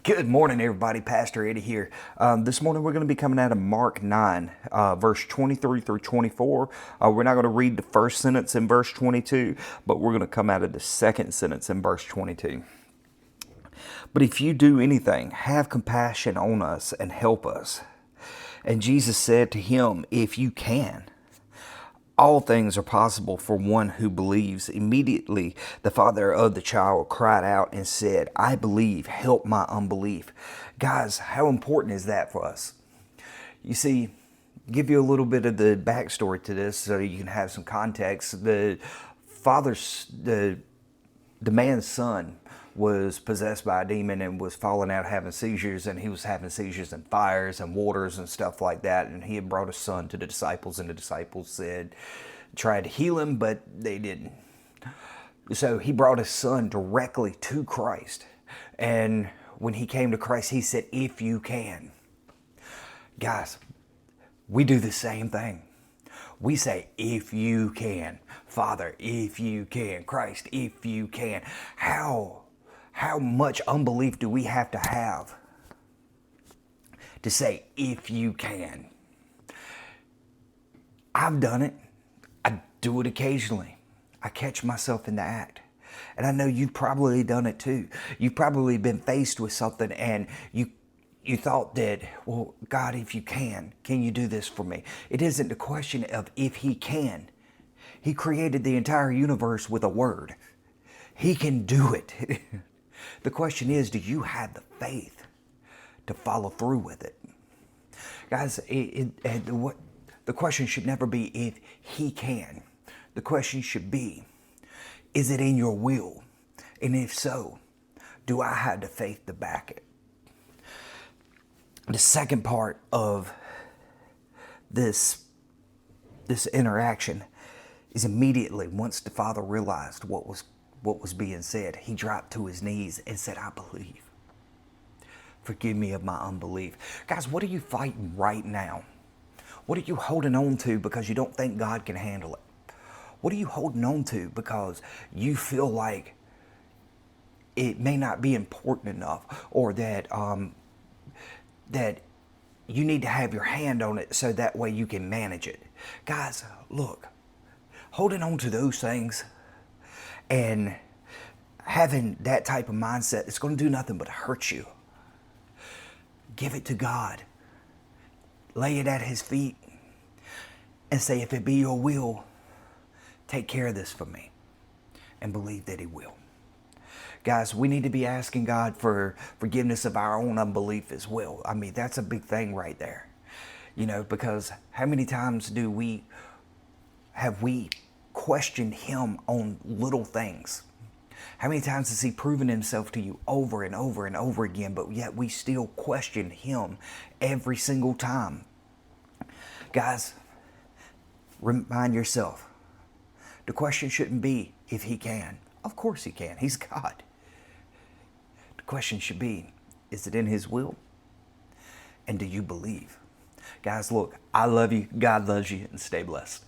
Good morning, everybody. Pastor Eddie here. This morning we're going to be coming out of Mark 9, verse 23 through 24. We're not going to read the first sentence in verse 22, but we're going to come out of the second sentence in verse 22. But if you do anything, have compassion on us and help us. And Jesus said to him, if you can. All things are possible for one who believes. Immediately, the father of the child cried out and said, I believe, help my unbelief. Guys, how important is that for us? You see, give you a little bit of the backstory to this so you can have some context. The man's son was possessed by a demon and was falling out having seizures, and he was having seizures in fires and waters and stuff like that. And he had brought his son to the disciples, and the disciples tried to heal him, but they didn't. So he brought his son directly to Christ. And when he came to Christ, he said, if you can. Guys, we do the same thing. We say, if you can. Father, if you can. Christ, if you can. How much unbelief do we have to say, if you can? I've done it. I do it occasionally. I catch myself in the act. And I know you've probably done it too. You've probably been faced with something and you thought that, well, God, if you can you do this for me? It isn't the question of if he can. He created the entire universe with a word. He can do it. The question is, do you have the faith to follow through with it? Guys, the question should never be if he can. The question should be, is it in your will? And if so, do I have the faith to back it? The second part of this interaction is immediately once the father realized what was being said, he dropped to his knees and said, I believe. Forgive me of my unbelief. Guys, what are you fighting right now? What are you holding on to because you don't think God can handle it? What are you holding on to because you feel like it may not be important enough, or that you need to have your hand on it so that way you can manage it? Guys, look, holding on to those things and having that type of mindset, it's going to do nothing but hurt you. Give it to God. Lay it at his feet and say, if it be your will, take care of this for me, and believe that he will. Guys, we need to be asking God for forgiveness of our own unbelief as well. I mean, that's a big thing right there. Because how many times have we questioned him on little things? How many times has he proven himself to you over and over and over again, but yet we still question him every single time? Guys, remind yourself, the question shouldn't be if he can. Of course he can. He's God. The question should be, is it in his will? And do you believe? Guys, look, I love you. God loves you, and stay blessed.